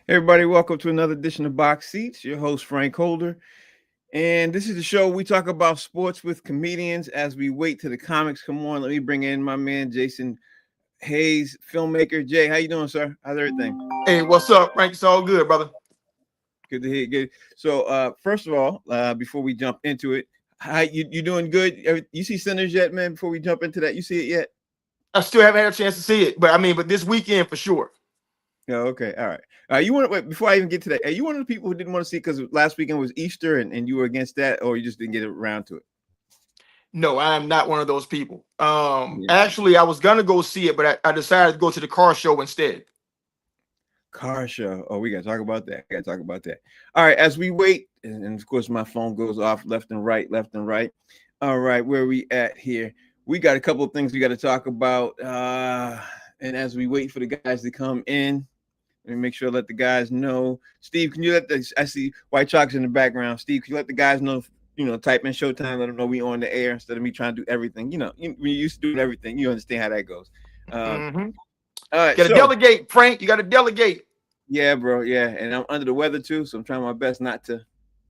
Hey everybody, welcome to another edition of Box Seats. Your host Frank Holder, and this is the show we talk about sports with comedians. As we wait till the comics come on, let me bring in my man Jason Hayes, filmmaker. Jay, how you doing, sir? How's everything? Hey, what's up, Frank? It's all good, brother. Good to hear. Good. So, first of all, before we jump into it, how you doing? Good. You see Sinners yet, man? Before we jump into that, you see it yet? I still haven't had a chance to see it, but this weekend for sure. Oh, okay. All right. You want to wait before I even get to that? Are you one of the people who didn't want to see it because last weekend was Easter and you were against that, or you just didn't get around to it? No, I am not one of those people. Yeah. Actually, I was gonna go see it, but I decided to go to the car show instead. Car show. Oh, we gotta talk about that. Gotta talk about that. All right. As we wait, and of course my phone goes off left and right, left and right. All right, where we at here? We got a couple of things we got to talk about. And as we wait for the guys to come in, let me make sure I let the guys know. Steve, can you let the I see White Chalk's in the background. Steve, can you let the guys know? Type in Showtime. Let them know we on the air instead of me trying to do everything. When you used to doing everything, you understand how that goes. Mm-hmm. All right, Got to so delegate, Frank. You got to delegate. yeah, bro. Yeah. And I'm under the weather too. So I'm trying my best not to,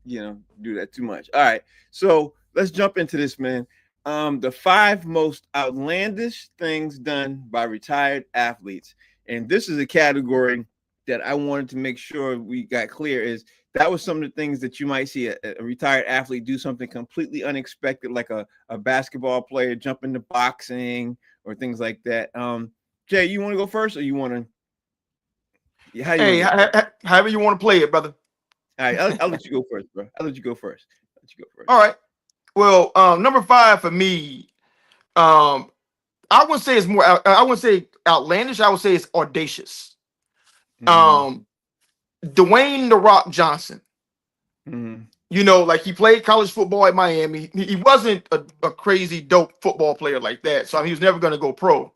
do that too much. All right. So let's jump into this, man. The 5 most outlandish things done by retired athletes. And this is a category that I wanted to make sure we got clear is that was some of the things that you might see a retired athlete do something completely unexpected, like a basketball player jump into boxing or things like that. Jay, you want to go first or you want to? How you want Hey, to go? however you want to play it, brother. All right, I'll let you go first, bro. I'll let you go first. Let you go first. All right. Well, number 5 for me, um, I wouldn't say it's more. I wouldn't say outlandish. I would say it's audacious. Mm-hmm. Um, Dwayne the Rock Johnson. Mm-hmm. Like he played college football at Miami. He wasn't a crazy dope football player like that. So I mean, he was never going to go pro.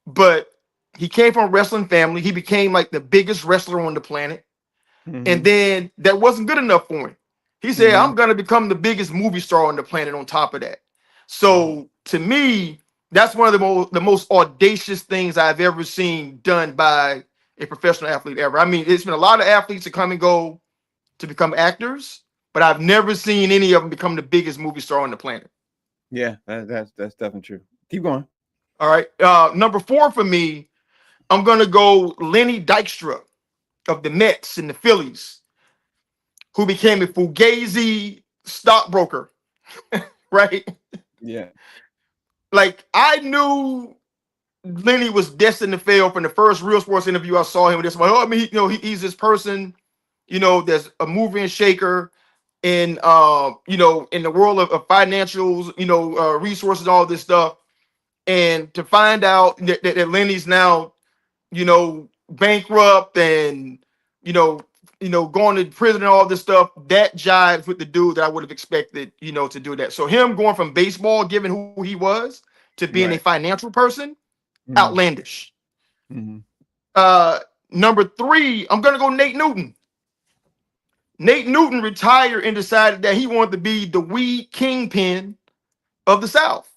But he came from a wrestling family. He became like the biggest wrestler on the planet. And Mm-hmm. then that wasn't good enough for him. He said, Mm-hmm. I'm going to become the biggest movie star on the planet on top of that. So to me, that's one of the most audacious things I've ever seen done by a professional athlete ever. I mean, it's been a lot of athletes that come and go to become actors, but I've never seen any of them become the biggest movie star on the planet. Yeah, that's definitely true. Keep going. All right. Number 4 for me, I'm gonna go Lenny Dykstra of the Mets and the Phillies, who became a fugazi stockbroker. Right? Yeah. Like I knew Lenny was destined to fail from the first Real Sports interview I saw him with this. Like, oh, I mean, he's this person, there's a mover and shaker in the world of financials, resources, all this stuff. And to find out that Lenny's now, bankrupt and you know, going to prison and all this stuff, that jives with the dude that I would have expected, to do that. So him going from baseball, given who he was, to being a Right. financial person, Mm-hmm. outlandish. Mm-hmm. Uh, Number 3, I'm gonna go Nate Newton. Nate Newton retired and decided that he wanted to be the weed kingpin of the South.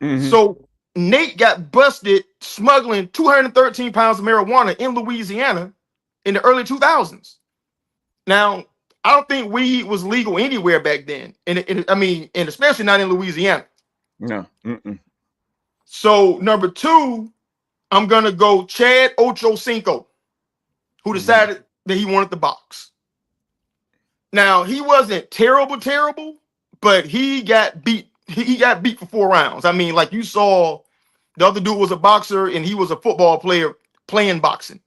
Mm-hmm. So Nate got busted smuggling 213 pounds of marijuana in Louisiana in the early 2000s. Now, I don't think weed was legal anywhere back then. And especially not in Louisiana. No. Mm-mm. So number 2, I'm going to go Chad Ochocinco, who Mm-hmm. decided that he wanted the box. Now, he wasn't terrible, but he got beat. He got beat for 4 rounds. I mean, like you saw, the other dude was a boxer and he was a football player playing boxing,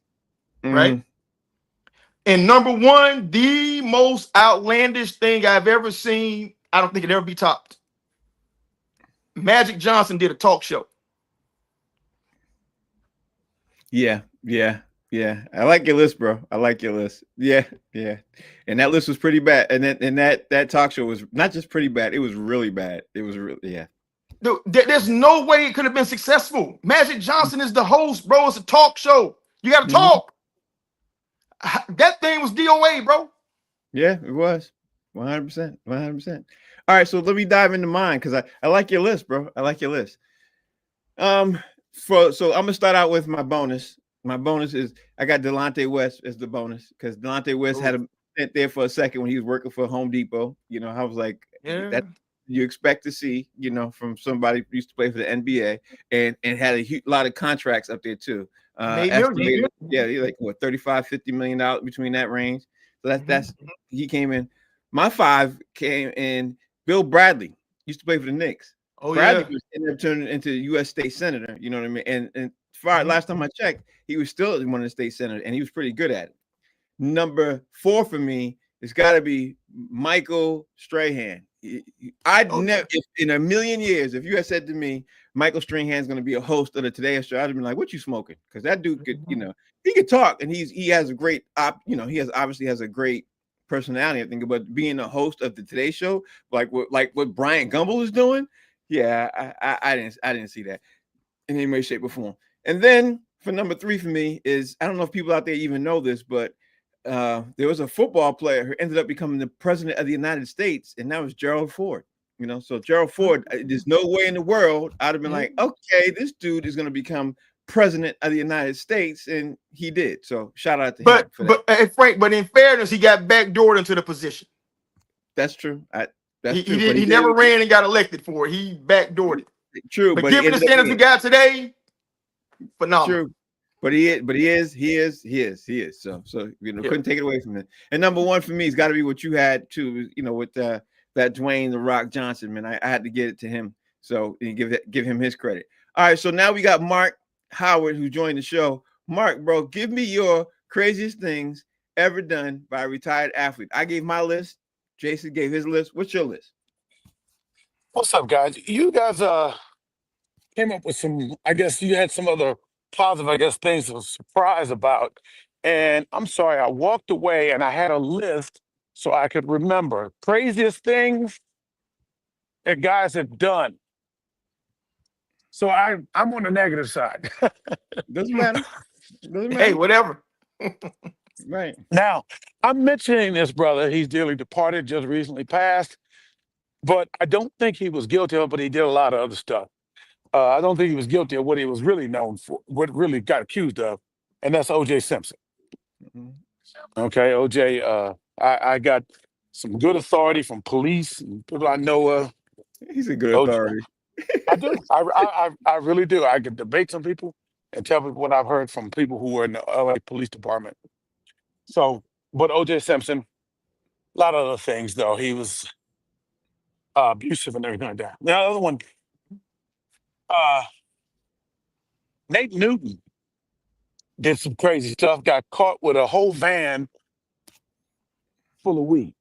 right? Mm-hmm. And number 1, the most outlandish thing I've ever seen, I don't think it'll ever be topped. Magic Johnson did a talk show. Yeah. Yeah. Yeah. I like your list, bro. I like your list. Yeah. Yeah. And that list was pretty bad. And that talk show was not just pretty bad. It was really bad. It was really yeah. Dude, there's no way it could have been successful. Magic Johnson is the host, bro. It's a talk show. You got to Mm-hmm. talk. That thing was DOA, bro. Yeah, it was 100%. 100%. All right, so let me dive into mine because I like your list, bro. I like your list. So I'm gonna start out with my bonus. My bonus is I got Delonte West as the bonus because Delonte West had a stint there for a second when he was working for Home Depot. I was like, Yeah. that you expect to see, from somebody who used to play for the NBA and had a lot of contracts up there too. Made millions. Estimated, yeah, he like what 35-50 million between that range. So that's he came in. My five came in. Bill Bradley used to play for the Knicks. Oh Bradley yeah. was ended up turning into U.S. state senator. You know what I mean? And far last time I checked, he was still one of the state senators, and he was pretty good at it. Number 4 for me, it's got to be Michael Strahan. I'd never, if in a million years, if you had said to me, Michael Strahan's going to be a host of the Today Show, I'd have been like, "What you smoking?" Because that dude could, he could talk, and he has a great, he obviously has a great personality. I think, but being a host of the Today Show, like what Brian Gumble is doing, yeah, I didn't see that in any way, shape, or form. And then for number 3 for me is I don't know if people out there even know this, but there was a football player who ended up becoming the president of the United States, and that was Gerald Ford. So Gerald Ford, there's no way in the world I'd have been like, okay, this dude is going to become president of the United States, and he did. So shout out to him for that. But Frank, but in fairness, he got backdoored into the position. That's true. He never ran and got elected for it. He backdoored it. True, but given the standards we got today, phenomenal. True. But he is. So couldn't take it away from him. And number 1 for me has got to be what you had too, with that Dwayne the Rock Johnson, man. I had to get it to him. So give him his credit. All right, so now we got Mark Howard who joined the show. Mark, bro, give me your craziest things ever done by a retired athlete. I gave my list. Jason gave his list. What's your list? What's up, guys? You guys came up with some, I guess you had some other positive, things to surprise about. And I'm sorry, I walked away and I had a list so I could remember craziest things that guys have done. So I'm on the negative side. Doesn't matter. Hey, whatever. Right. Now, I'm mentioning this brother. He's dearly departed, just recently passed. But I don't think he was guilty of it, but he did a lot of other stuff. I don't think he was guilty of what he was really known for, what really got accused of, and that's O.J. Simpson. Okay, O.J., I got some good authority from police and people I know of. He's a good authority. I do. I really do. I could debate some people and tell people what I've heard from people who were in the LA Police Department. So, but O.J. Simpson, a lot of other things, though. He was abusive and everything like that. The other one, Nate Newton did some crazy stuff, got caught with a whole van full of weed.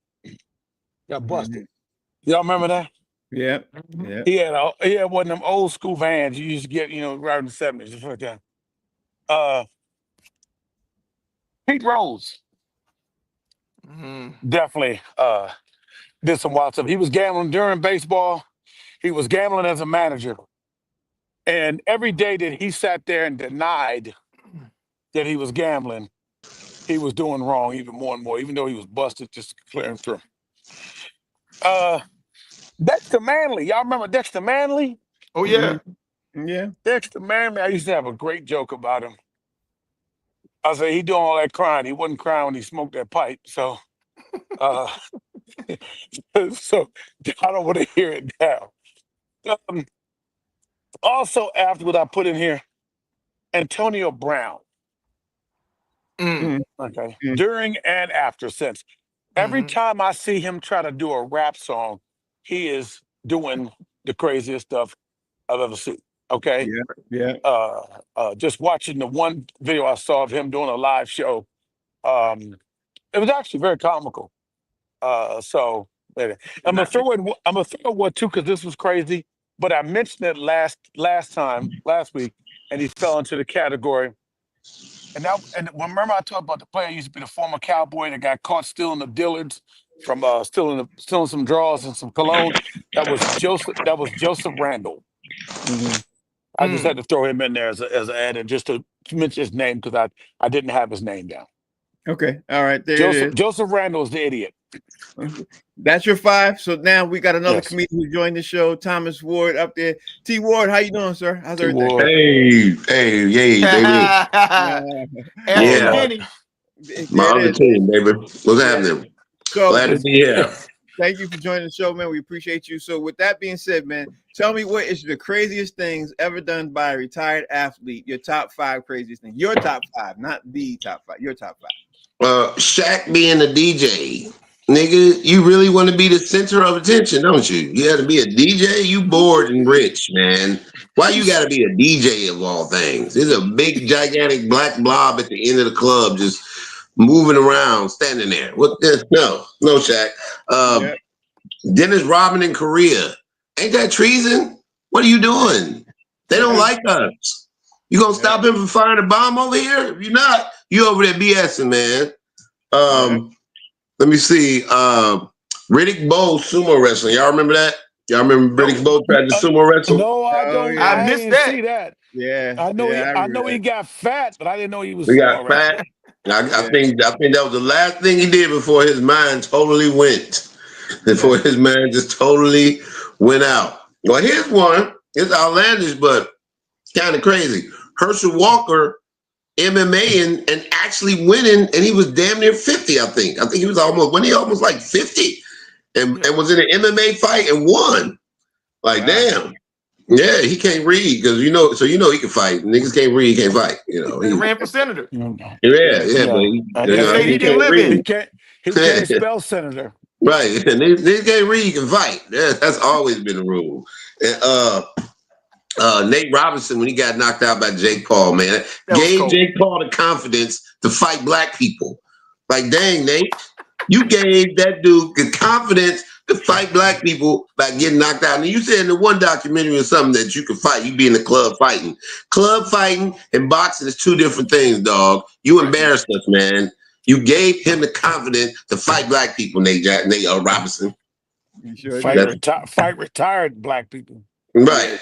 Got busted. Y'all remember that? Yeah. He had one of them old school vans you used to get, right in the 70s, just like that. Pete Rose definitely did some wild stuff. He was gambling during baseball. He was gambling as a manager. And every day that he sat there and denied that he was gambling, he was doing wrong even more and more, even though he was busted, just clearing through. Dexter Manley. Y'all remember Dexter Manley? Oh, yeah. Yeah. Dexter Manley, I used to have a great joke about him. I said, he doing all that crying. He wasn't crying when he smoked that pipe. So, so I don't want to hear it now. Also, after what I put in here, Antonio Brown. Okay. During and after, since every time I see him try to do a rap song, he is doing the craziest stuff I've ever seen. Okay. Yeah. Just watching the one video I saw of him doing a live show, it was actually very comical. So I'm gonna throw one too because this was crazy. But I mentioned it last week, and he fell into the category. And remember I talked about the player used to be the former Cowboy that got caught stealing the Dillards from stealing some drawers and some cologne. That was Joseph Randall. I just had to throw him in there as an ad and just to mention his name because I didn't have his name down. Okay. All right. There it is. Joseph Randall is the idiot. That's your 5. So now we got another Yes. comedian who joined the show, Thomas Ward up there. T Ward, how you doing, sir? How's T. everything? Ward. Hey, yay, baby. Yeah. Ask Yeah. Kenny. My There it other is. team, baby. What's Yeah. happening? So Glad to be here. thank you for joining the show, man. We appreciate you. So with that being said, man, tell me what is the craziest things ever done by a retired athlete? Your top 5 craziest things. Your top 5, not the top 5. Your top 5. Shaq being a DJ. Nigga, you really want to be the center of attention, don't you? You got to be a DJ. You bored and rich, man. Why you got to be a DJ of all things? There's a big, gigantic black blob at the end of the club just moving around, standing there. What? No, Shaq. Yeah. Dennis Rodman in Korea. Ain't that treason? What are you doing? They don't like us. You gonna stop him from firing a bomb over here? If you're not, you over there BSing, man. Let me see. Riddick Bowe sumo wrestling. Y'all remember that? Y'all remember Riddick Bowe tried to sumo wrestle? No, I don't. yeah. I missed didn't that. see that. Yeah. I know. Yeah, I know he got fat, but I didn't know he was. He got sumo wrestling. fat. I think that was the last thing he did before his mind totally went. Before his mind just totally went out. Well, here's one. It's outlandish, but kind of crazy. Herschel Walker MMA and actually winning, and he was damn near 50, I think. I think he was almost like 50 and was in an MMA fight and won. Like, damn. Yeah, he can't read because he can fight. Niggas can't read, he can't fight. He ran for senator. but he didn't live read. He can't spell senator. Right. And niggas can't read, he can fight. That's always been the rule. And Nate Robinson, when he got knocked out by Jake Paul, man, gave Jake Paul the confidence to fight black people. Like, dang, Nate, you gave that dude the confidence to fight black people by getting knocked out. And you said in the one documentary or something that you could fight, you be in the club fighting. Club fighting and boxing is 2 different things, dog. You embarrassed us, man. You gave him the confidence to fight black people, Nate Robinson. Sure fight retired black people. Right.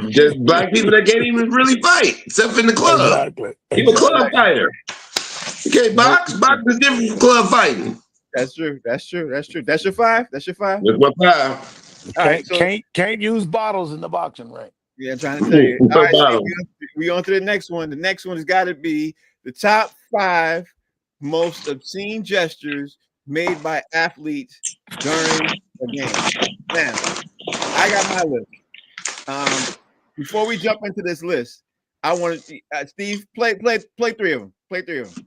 Just black people that can't even really fight, except in the club. Exactly. You're a club fighter. You can't box. Boxing is different from club fighting. That's true. That's your 5? That's your 5? That's my 5. All right, can't use bottles in the boxing ring. Yeah, I'm trying to tell you. All right, so we on to the next one. The next one has got to be the top 5 most obscene gestures made by athletes during a game. Now, I got my list. Before we jump into this list, I want to see Steve play 3 of them. Play 3 of them.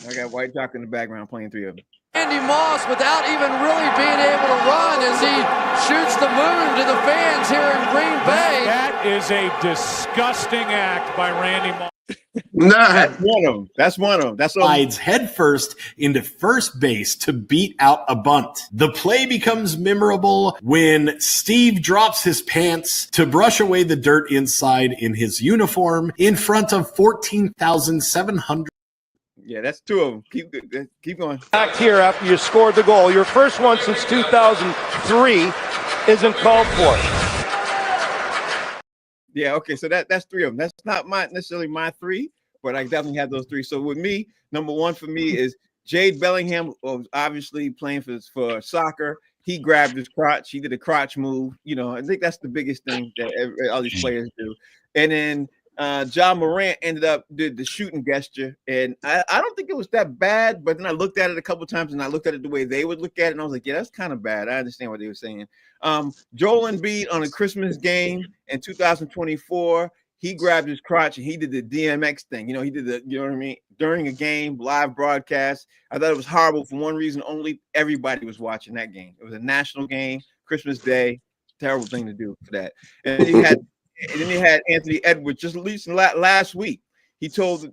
I got White Jock in the background playing 3 of them. Randy Moss, without even really being able to run, as he shoots the moon to the fans here in Green Bay. That is a disgusting act by Randy Moss. That's one of them. That's slides headfirst into first base to beat out a bunt. The play becomes memorable when Steve drops his pants to brush away the dirt inside in his uniform in front of 14,700. Yeah, that's 2 of them. Keep going. Back here after you scored the goal. Your first one since 2003 isn't called for. Yeah, okay, so that's 3 of them. That's not necessarily my 3, but I definitely have those 3. So with me, number 1 for me is Jade Bellingham, was obviously playing for soccer. He grabbed his crotch. He did a crotch move. I think that's the biggest thing that all these players do. And then John Morant did the shooting gesture, and I don't think it was that bad, but then I looked at it a couple times, and I looked at it the way they would look at it, and I was like, yeah, that's kind of bad. I understand what they were saying. Joel Embiid on a Christmas game in 2024, he grabbed his crotch and he did the DMX thing. He did the, you know what I mean, during a game, live broadcast. I thought it was horrible for one reason only. Everybody was watching that game. It was a national game, Christmas Day. Terrible thing to do for that. And then he had Anthony Edwards just at least last week. He told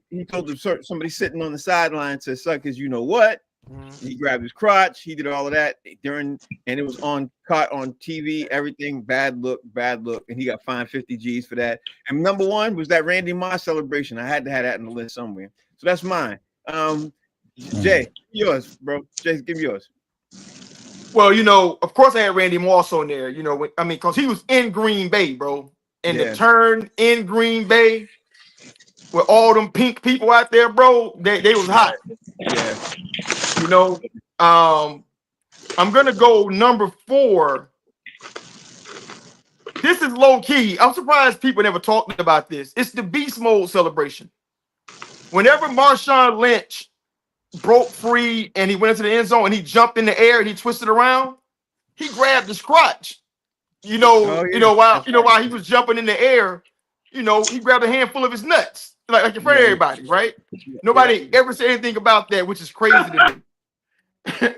somebody sitting on the sideline to suck his you know what. He grabbed his crotch. He did all of that and it was caught on TV. Everything bad look, and he got fined 50 G's for that. And number 1 was that Randy Moss celebration. I had to have that in the list somewhere. So that's mine. Jay, yours, bro. Jay, give me yours. Well, of course I had Randy Moss on there. Because he was in Green Bay, bro. And the turn in Green Bay with all them pink people out there, bro, they was hot. Yeah. I'm gonna go number 4. This is low key. I'm surprised people never talked about this. It's the beast mode celebration. Whenever Marshawn Lynch broke free and he went into the end zone and he jumped in the air and he twisted around, he grabbed his crotch. Oh yeah, that's right. While he was jumping in the air, he grabbed a handful of his nuts, like in front of Yeah, everybody, right? yeah. Nobody ever said anything about that, which is crazy to me.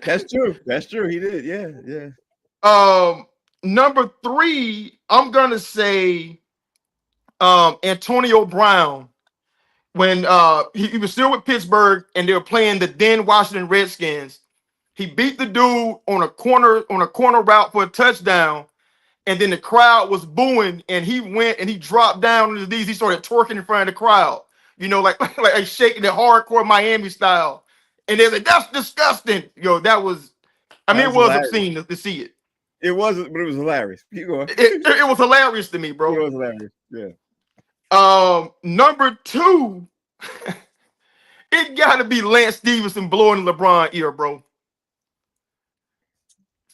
That's true. That's true. He did. Yeah, yeah. Number 3, I'm gonna say Antonio Brown when he was still with Pittsburgh and they were playing the then Washington Redskins. He beat the dude on a corner route for a touchdown, and then the crowd was booing, and he went and he dropped down on his knees. He started twerking in front of the crowd, like shaking it hardcore Miami style. And they're like, "That's disgusting." That was, That it was was hilarious. obscene to see it. It wasn't, but it was hilarious. Keep going. It was hilarious to me, It bro. was hilarious. Yeah. Number 2, it gotta be Lance Stevenson blowing the LeBron ear, bro.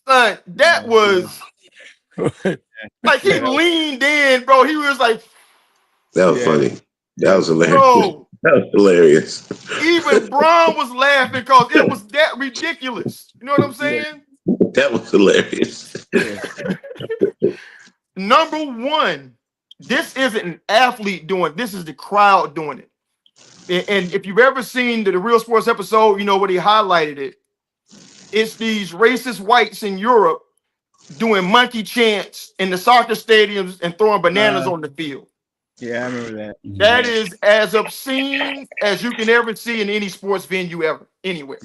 Son, that was like he leaned in, bro. He was like, That was funny. That was hilarious. bro. That was hilarious. Even Braun was laughing because it was that ridiculous. You know what I'm saying? That was hilarious. Number 1, this isn't an athlete doing it. This is the crowd doing it. And if you've ever seen the Real Sports episode, what he highlighted it. It's these racist whites in Europe doing monkey chants in the soccer stadiums and throwing bananas on the field. Yeah, I remember that. That is as obscene as you can ever see in any sports venue ever, anywhere.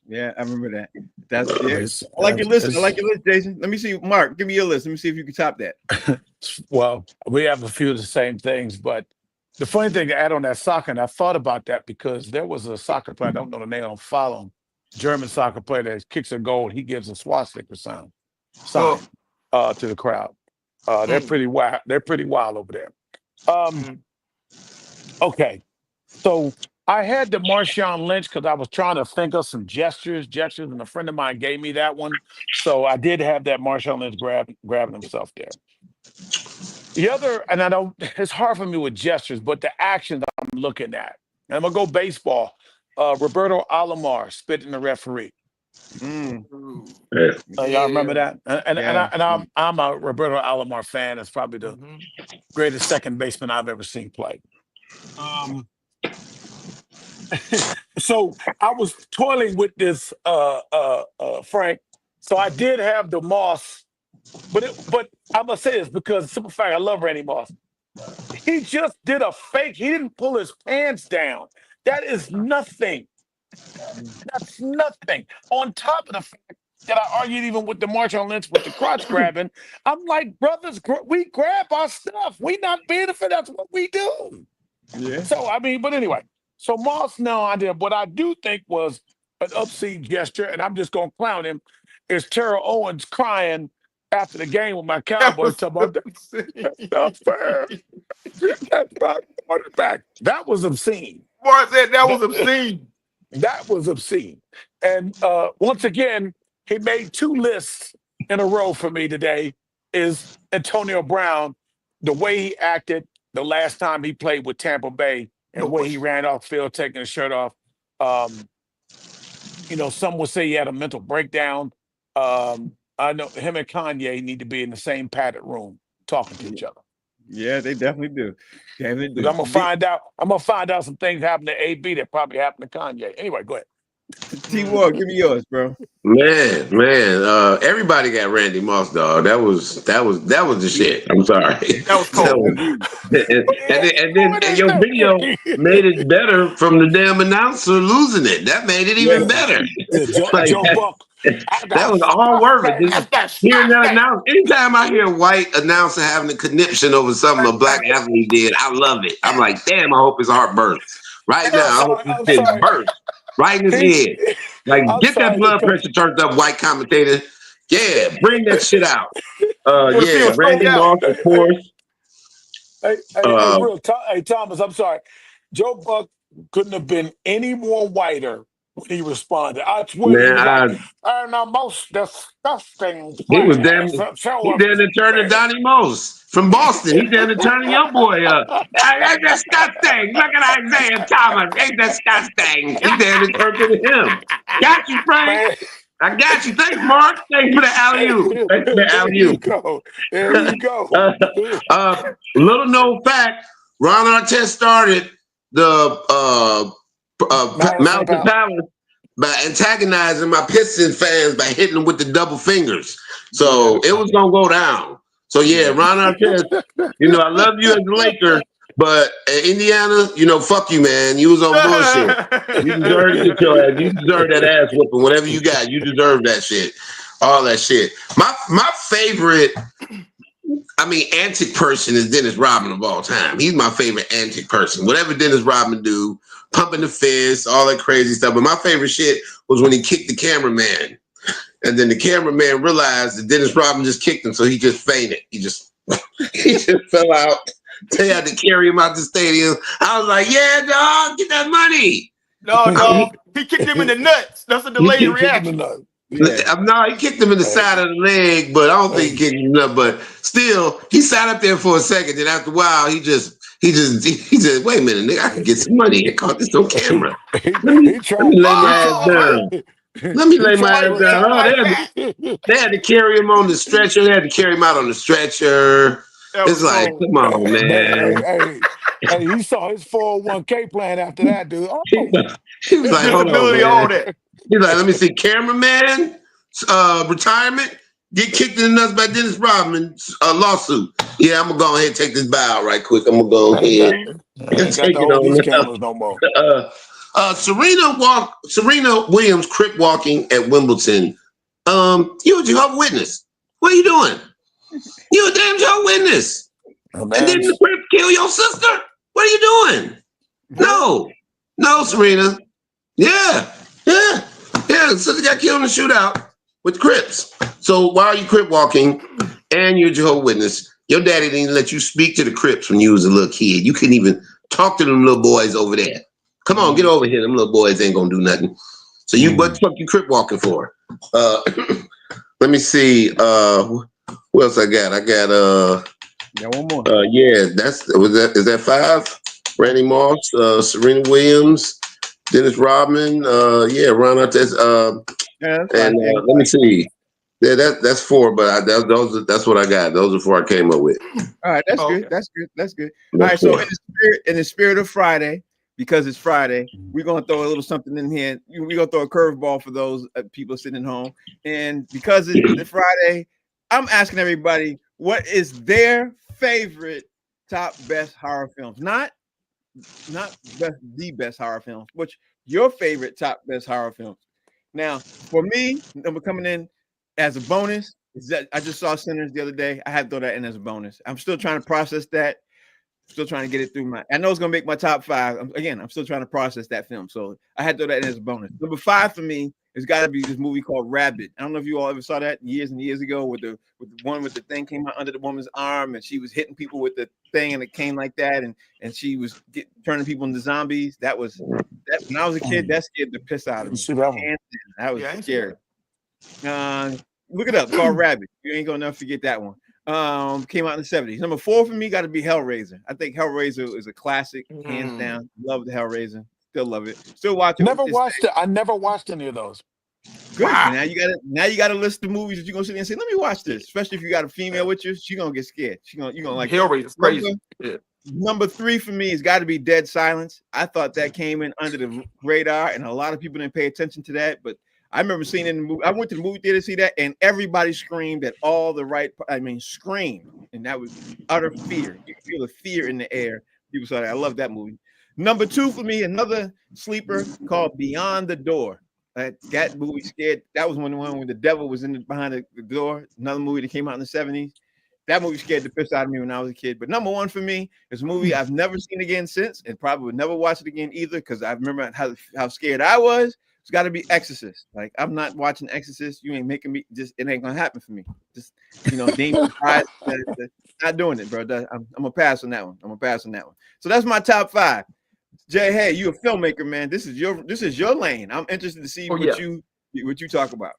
Yeah, I remember that. That's I like your list. I like your list, Jason. Let me see, Mark. Give me your list. Let me see if you can top that. Well, we have a few of the same things, but the funny thing to add on that soccer, and I thought about that because there was a soccer player, I don't know the name, I don't follow him, German soccer player that kicks a goal. He gives a swastika sign to the crowd. They're pretty wild. They're pretty wild over there. Okay, so I had the Marshawn Lynch because I was trying to think of some gestures, and a friend of mine gave me that one. So I did have that Marshawn Lynch grabbing himself there. The other, and I don't, it's hard for me with gestures, but the actions I'm looking at. And I'm gonna go baseball. Roberto Alomar spitting the referee. Y'all remember that? And I'm a Roberto Alomar fan. It's probably the greatest second baseman I've ever seen play. So I was toiling with this, Frank. So I did have the Moss, but I'm gonna say this because simple fact, I love Randy Moss. He just did a fake. He didn't pull his pants down. That is nothing. That's nothing. On top of the fact that I argued even with the Marshawn Lynch with the crotch grabbing, I'm like, brothers, we grab our stuff. We not benefit. That's what we do. Yeah. So but anyway. So Moss, no idea. What I do think was an obscene gesture, and I'm just gonna clown him, is Terrell Owens crying after the game with my Cowboys talking about that's not fair. That's my quarterback. That was obscene. Boy, that was obscene. That was obscene. And once again, he made 2 lists in a row for me today. Is Antonio Brown, the way he acted the last time he played with Tampa Bay and the way he ran off field taking his shirt off. Some would say he had a mental breakdown. I know him and Kanye need to be in the same padded room talking to each other. Yeah, they definitely do. I'm gonna find out. I'm gonna find out some things happened to AB that probably happened to Kanye. Anyway, go ahead. T-Wall, give me yours, bro. Man, everybody got Randy Moss, dog. That was the shit. I'm sorry. That was cold. and your video made it better from the damn announcer losing it. That made it even better. Joe Buck. That was all worth it. Hearing that announcer, anytime I hear a white announcer having a conniption over something a black athlete did, I love it. I'm like, damn, I hope his heart bursts. Right now, I hope his shit bursts. Right in his head. Like, get that blood pressure turned up, white commentator. Yeah, bring that shit out. Randy Moss, of course. Hey, Thomas, I'm sorry. Joe Buck couldn't have been any more whiter when he responded. I swear he was like, Man, and the most disgusting he was player. damn. He damn near turned to Donnie Most from Boston. He damn near turning your boy up. Ain't disgusting. Look at Isaiah Thomas. Ain't disgusting. He damn near turned to him. Got you, Frank. Man, I got you. Thanks, Mark. Thanks for the alley oop. Thanks for the there alley you oop. go. There you go. Little known fact: Ron Artest started the Madison Mountain Palace. Palace by antagonizing my Pistons fans by hitting them with the double fingers. So it was gonna go down. So yeah, Ron Artest, I love you as a Laker, but Indiana, fuck you, man. You was on bullshit. You deserve to get your ass. You deserve that ass whooping. Whatever you got, you deserve that shit. All that shit. My favorite, antic person is Dennis Rodman of all time. He's my favorite antic person. Whatever Dennis Rodman do, pumping the fist, all that crazy stuff. But my favorite shit was when he kicked the cameraman. And then the cameraman realized that Dennis Rodman just kicked him, so he just fainted. He just fell out. They had to carry him out the stadium. I was like, yeah, dog, get that money. No, he kicked him in the nuts. That's a delayed reaction. Yeah. No, he kicked him in the side of the leg, but I don't think he kicked him up. But still, he sat up there for a second. Then after a while, he just, wait a minute, nigga, I can get some money. I caught this on camera. Let me lay my ass down. Let me lay my ass down. Oh, they had to carry him on the stretcher. They had to carry him out on the stretcher. It's like, come on, man. Hey, he saw his 401k plan after that, dude. Oh. He was like, hold on, Disability, all man. that. He's like, let me see, cameraman, retirement, get kicked in the nuts by Dennis Rodman, lawsuit. Yeah, I'm gonna go ahead and take this bow right quick. I'm gonna go ahead and take it on these cameras no more. Serena Williams crip walking at Wimbledon. You a Jehovah's Witness. What are you doing? You a damn Jehovah's Witness. Oh, and then the crip kill your sister? What are you doing? No, Serena. Yeah. Sister got killed in a shootout with Crips. So why are you crip walking and you're a Jehovah's Witness? Your daddy didn't let you speak to the Crips when you was a little kid. You couldn't even talk to them little boys over there. Come on, get over here. Them little boys ain't gonna do nothing. So what the fuck you crip walking for? Let me see. What else I got? I got one more. Is that 5? Randy Moss, Serena Williams, Dennis Rodman, Ron Artest, and let me see. Yeah, that's 4, but that's what I got. Those are 4 I came up with. All right, that's good. That's good. All right, so in the spirit of Friday, because it's Friday, we're gonna throw a little something in here. We're gonna throw a curveball for those people sitting at home, and because it's Friday, I'm asking everybody what is their favorite top best horror films, not the best horror films, which your favorite top best horror films. Now, for me, I'm coming in as a bonus. Is that I just saw Sinners the other day. I had to throw that in as a bonus. I'm still trying to process that. Still trying to get it through I know it's gonna make my top 5. I'm still trying to process that film. So I had to throw that in as a bonus. Number 5 for me has got to be this movie called Rabid. I don't know if you all ever saw that years and years ago with the one with the thing came out under the woman's arm and she was hitting people with the thing and it came like that and she was turning people into zombies. That when I was a kid, that scared the piss out of me. That was scary. Look it up. It's called Rabid. You ain't gonna never forget that one. Came out in the 70s. Number 4 for me got to be Hellraiser. I think Hellraiser is a classic, hands down. Love the Hellraiser. Still love it. Still watch it. Never watched it. I never watched any of those. Good. Wow. Now you got a list of movies that you're gonna sit there and say, let me watch this. Especially if you got a female with you, she's gonna get scared. You're gonna like Hellraiser's crazy. Number 3 for me has got to be Dead Silence. I thought that came in under the radar, and a lot of people didn't pay attention to that, but I remember seeing it in the movie. I went to the movie theater to see that, and everybody screamed at all the right. Screamed, and that was utter fear. You could feel the fear in the air. People saw that. I love that movie. Number 2 for me, another sleeper called Beyond the Door. That movie scared. That was one when the devil was behind the door. Another movie that came out in the 70s. That movie scared the piss out of me when I was a kid. But number 1 for me is a movie I've never seen again since, and probably would never watch it again either because I remember how scared I was. It's got to be Exorcist. Like, I'm not watching Exorcist. You ain't making me. It ain't gonna happen for me. Just demon eyes. Not doing it, bro. I'm gonna pass on that one. So that's my top 5. Jay, hey, you a filmmaker, man. This is your lane. I'm interested to see what you talk about.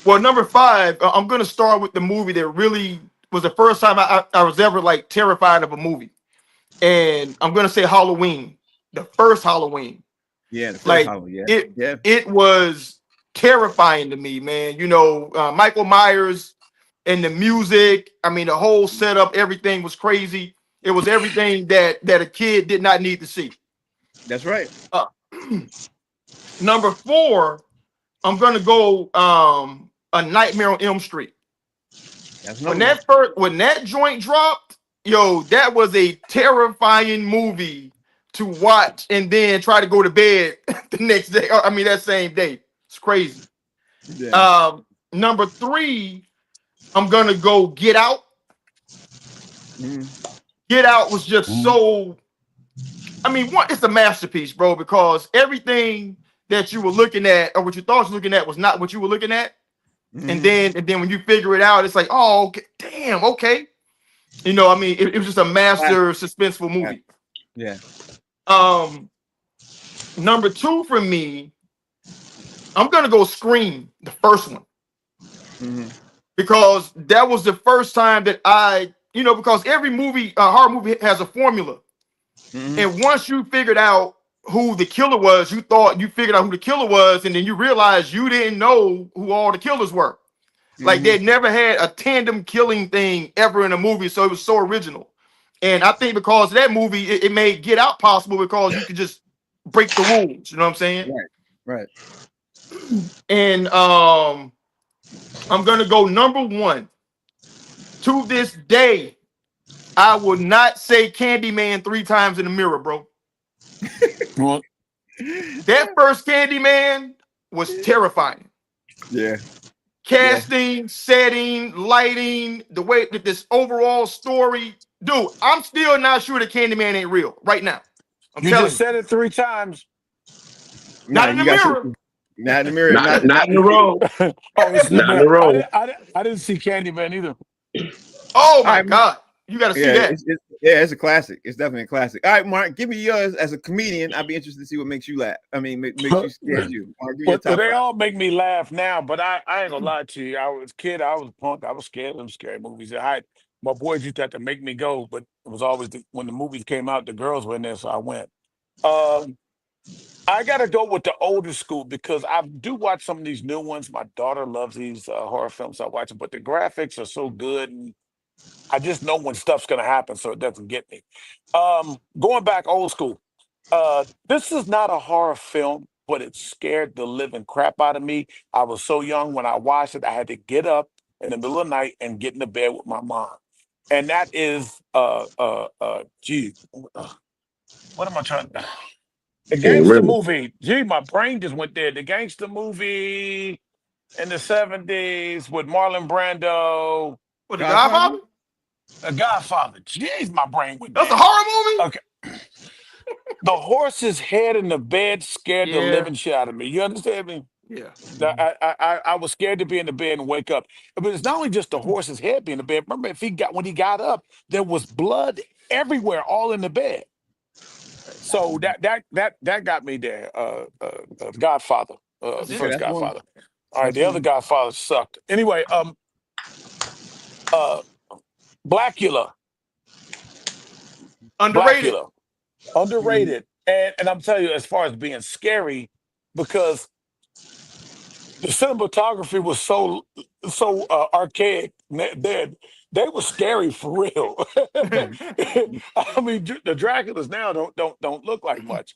Well, number 5, I'm gonna start with the movie that really was the first time I was ever like terrified of a movie, and I'm gonna say Halloween, the first Halloween. Yeah, the first Like Halloween. it was terrifying to me, man. You know, Michael Myers and the music. I mean, the whole setup, everything was crazy. It was everything that a kid did not need to see. That's right. Number 4, I'm gonna go A Nightmare on Elm Street. That's When that joint dropped, yo, that was a terrifying movie to watch and then try to go to bed the next day. I mean, that same day. It's crazy. Yeah. Number 3, I'm gonna go Get Out. Get Out was just so. I mean, it's a masterpiece, bro, because everything that you were looking at or what you thought you were looking at was not what you were looking at. And then when you figure it out, it's like, oh, okay, damn, okay. You know, I mean, it was just a master suspenseful movie. Yeah. Number 2 for me, I'm gonna go Scream, the first one. Because that was the first time that because every movie, horror movie has a formula. And once you figured out who the killer was, you thought you figured out who the killer was, and then you realized you didn't know who all the killers were. Like they'd never had a tandem killing thing ever in a movie, so it was so original. And I think because of that movie, it made Get Out possible because you could just break the rules. You know what I'm saying? Right. And I'm gonna go number 1. To this day, I would not say Candyman 3 times in the mirror, bro. Well, That first Candyman was terrifying. Yeah. Casting, setting, lighting, the way that this overall story. Dude, I'm still not sure that Candyman ain't real right now. you just said it 3 times. Not in the mirror. Not in the mirror. Not in the row. Not in the row. I didn't see Candyman either. Oh my God. You got to see that. It's a classic. It's definitely a classic. All right, Mark, give me yours as a comedian. I'd be interested to see what makes you laugh. I mean, makes you scared you. Mark, give me your top They 5. all make me laugh now, but I ain't gonna lie to you. I was a kid, I was a punk, I was scared of them scary movies. My boys used to have to make me go, but it was always when the movies came out, the girls were in there, so I went. I gotta go with the older school because I do watch some of these new ones. My daughter loves these horror films. I watch them, but the graphics are so good, and I just know when stuff's gonna happen, so it doesn't get me. Going back old school. This is not a horror film, but it scared the living crap out of me. I was so young when I watched it, I had to get up in the middle of the night and get into bed with my mom. And that is what am I trying to the gangster movie. Gee, my brain just went there. The gangster movie in the 70s with Marlon Brando. What, The Godfather? The Godfather. Jeez, my brain went there. That's a horror movie? Okay. The horse's head in the bed scared the living shit out of me. You understand me? Yeah. I was scared to be in the bed and wake up. But it's not only just the horse's head being in the bed. Remember, when he got up, there was blood everywhere, all in the bed. So that got me there. Godfather, the first Godfather. All right, the other Godfather sucked. Anyway, Blackula. Underrated. Blackula. Underrated. And I'm telling you, as far as being scary, because the cinematography was so archaic. They were scary for real. I mean, the Draculas now don't look like much.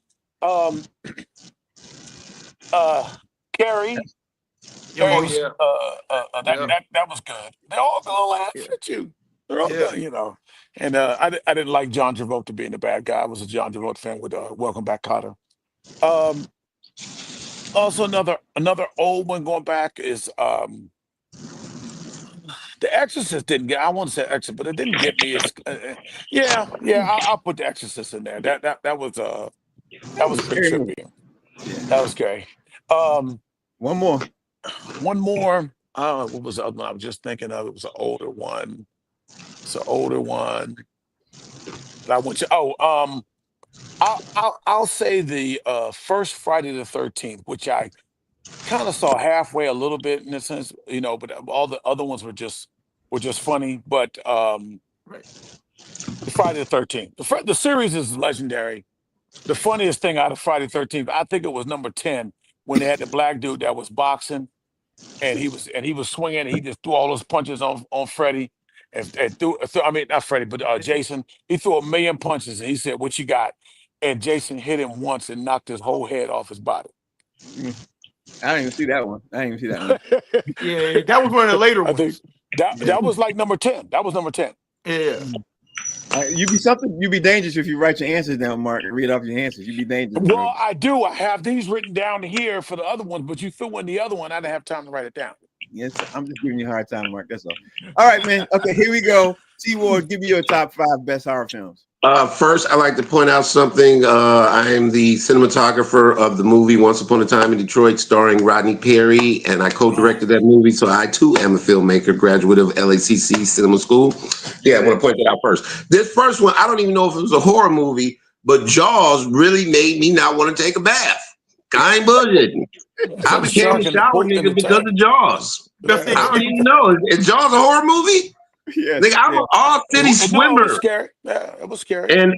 Carrie. That was good. They're all gonna laugh at you. They're all gonna, you know. And I didn't like John Travolta being the bad guy. I was a John Travolta fan with Welcome Back, Kotter. Also, another old one going back is The Exorcist didn't get. I want to say Exorcist, but it didn't get me. It's I'll put The Exorcist in there. That was pretty trippy. That was scary. One more. What was the other one? I was just thinking of. It was an older one. It's an older one. That I went to. I'll say the first Friday the 13th, which I kind of saw halfway a little bit in a sense, but all the other ones were just funny. But Right. Friday the 13th, the series is legendary. The funniest thing out of Friday the 13th, I think it was number 10 when they had the black dude that was boxing and he was swinging and he just threw all those punches on Freddie and I mean not Freddie but Jason. He threw a million punches and he said, "What you got?" And Jason hit him once and knocked his whole head off his body. I didn't even see that one. I didn't even see that one. Yeah, that was one of the later I think ones. that was like number 10. That was number 10. Yeah. You be dangerous if you write your answers down, Mark, and read off your answers. You be dangerous. Well, Mark. I do. I have these written down here for the other ones, but you threw in the other one. I didn't have time to write it down. Yes, I'm just giving you a hard time, Mark. That's all. All right, man. Okay, here we go. T-Ward, give me your top 5 best horror films. First, I like to point out something. I am the cinematographer of the movie Once Upon a Time in Detroit, starring Rodney Perry, and I co-directed that movie. So I too am a filmmaker, graduate of LACC Cinema School. Yeah, I want to point that out first. This first one, I don't even know if it was a horror movie, but Jaws really made me not want to take a bath. I ain't bullshitting. I became a shower nigga because of Jaws. I don't even know. Is Jaws a horror movie? Yeah, Nigga, I'm an all-city swimmer. No, it was scary. Yeah, it was scary. And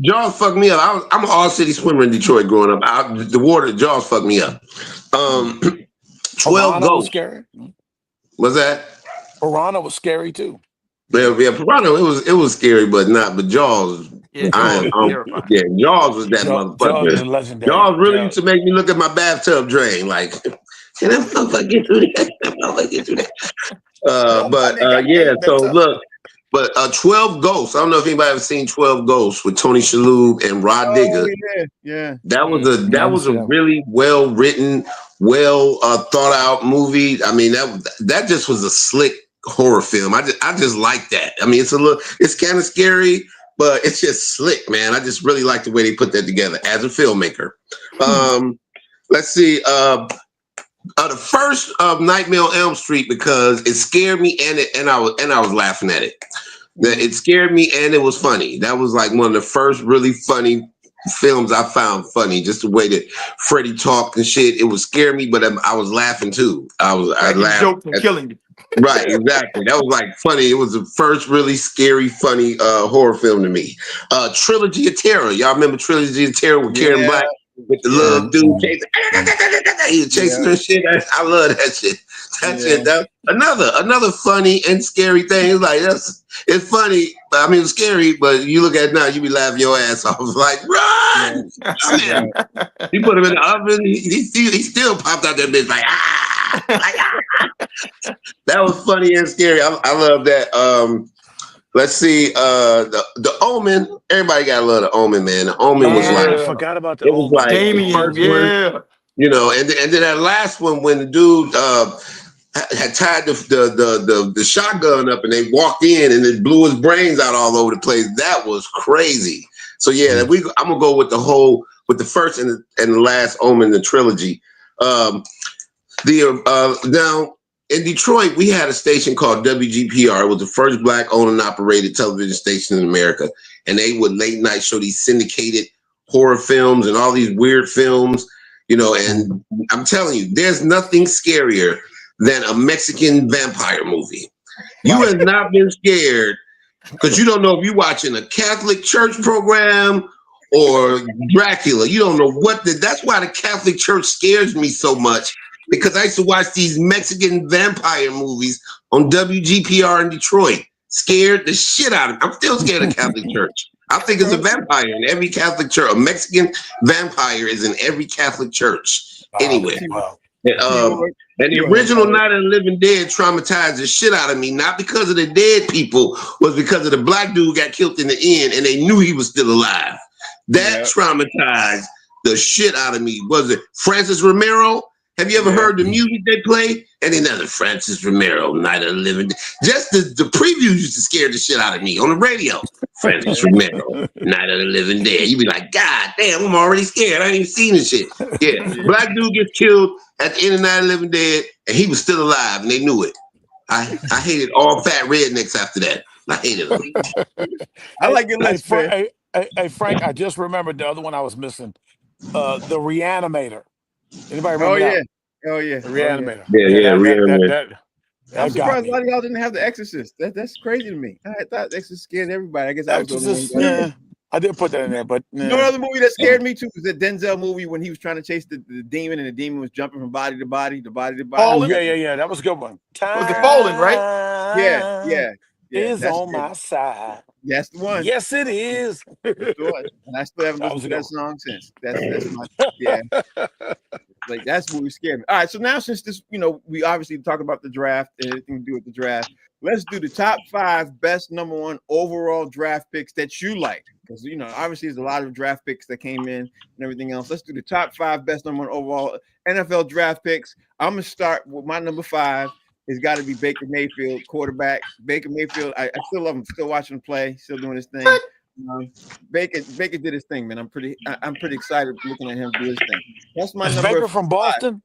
Jaws fucked me up. I'm an all-city swimmer in Detroit growing up. Jaws fucked me up. 12 Piranha was Ghosts. scary. What's that? Piranha was scary too. Yeah, Piranha, it was scary, but Jaws. Yeah, Jaws was that Jaws motherfucker. is legendary. Jaws really used to make me look at my bathtub drain like, can that motherfucker get through that? That motherfucker get through that? So look, but 12 Ghosts. I don't know if anybody ever seen 12 Ghosts with Tony Shalhoub and Rod Digger. Yeah. That was a really well written, well thought out movie. I mean, that just was a slick horror film. I just like that. I mean, it's kind of scary, but it's just slick, man. I just really like the way they put that together as a filmmaker. Let's see. The first Nightmare on Elm Street, because it scared me and I was laughing at it. It scared me and it was funny. That was like one of the first really funny films I found funny. Just the way that Freddie talked and shit. It was scared me, but I was laughing too. I laughed. Joke from killing you. Right, exactly. That was like funny. It was the first really scary, funny horror film to me. Trilogy of Terror. Y'all remember Trilogy of Terror with Karen Black? With the little dude chasing her shit. I love that shit. Shit. Another funny and scary thing. It's like it's funny. I mean, it's scary, but you look at it now, you be laughing your ass off. Like, run! Yeah. He put him in the oven. He still popped out that bitch like That was funny and scary. I love that. Let's see. The Omen. Everybody got to love the Omen, man. The Omen was like, I forgot about the it was like Damien, and then that last one when the dude had tied the shotgun up and they walked in and it blew his brains out all over the place. That was crazy. So yeah, I'm gonna go with the first and the last Omen, the trilogy. Now. In Detroit, we had a station called WGPR. It was the first Black owned and operated television station in America. And they would late night show these syndicated horror films and all these weird films, and I'm telling you, there's nothing scarier than a Mexican vampire movie. You have not been scared because you don't know if you're watching a Catholic church program or Dracula. You don't know that's why the Catholic Church scares me so much. Because I used to watch these Mexican vampire movies on WGPR in Detroit. Scared the shit out of me. I'm still scared of Catholic Church. I think it's a vampire in every Catholic church. A Mexican vampire is in every Catholic church anywhere. Wow. And the original Night of the Living Dead traumatized the shit out of me, not because of the dead people, was because of the black dude got killed in the end and they knew he was still alive. That traumatized the shit out of me. Was it Francis Romero? Have you ever heard the music they play? And another Francis Romero, Night of the Living Dead. Just the preview used to scare the shit out of me on the radio. Francis Romero, Night of the Living Dead. You be like, God damn, I'm already scared. I ain't even seen this shit. Yeah, black dude gets killed at the end of Night of the Living Dead, and he was still alive, and they knew it. I hated all fat rednecks after that. I hated them. I like your list, Hey, Frank, I just remembered the other one I was missing. The Reanimator. Anybody Oh remember yeah. that? Oh yeah. The Oh yeah. Reanimator. Yeah, Yeah, yeah, I'm that got surprised a me. lot of y'all didn't have The Exorcist. That's crazy to me. I thought Exorcist scared everybody. I guess I was the only one. Exorcist. Yeah, I did put that in there, but You know another movie that scared me too was the Denzel movie when he was trying to chase the demon and the demon was jumping from body to body to body to body. Fallen? yeah. That was a good one. Was it Fallen, right? Yeah, Time yeah, yeah. is That's on my side. That's the one. Yes, it is. Sure. And I still haven't That listened was a to good that song since. That's my yeah. Like that's movie scared me. All right, so now since this, we obviously talk about the draft and everything to do with the draft. Let's do the top 5 best number 1 overall draft picks that you like. Because obviously there's a lot of draft picks that came in and everything else. Let's do the top 5 best number 1 overall NFL draft picks. I'm gonna start with my number 5. It's got to be Baker Mayfield, quarterback. Baker Mayfield, I still love him. Still watching him play. Still doing his thing. Baker did his thing, man. I'm pretty excited looking at him do his thing. That's my Is number. Baker from Boston?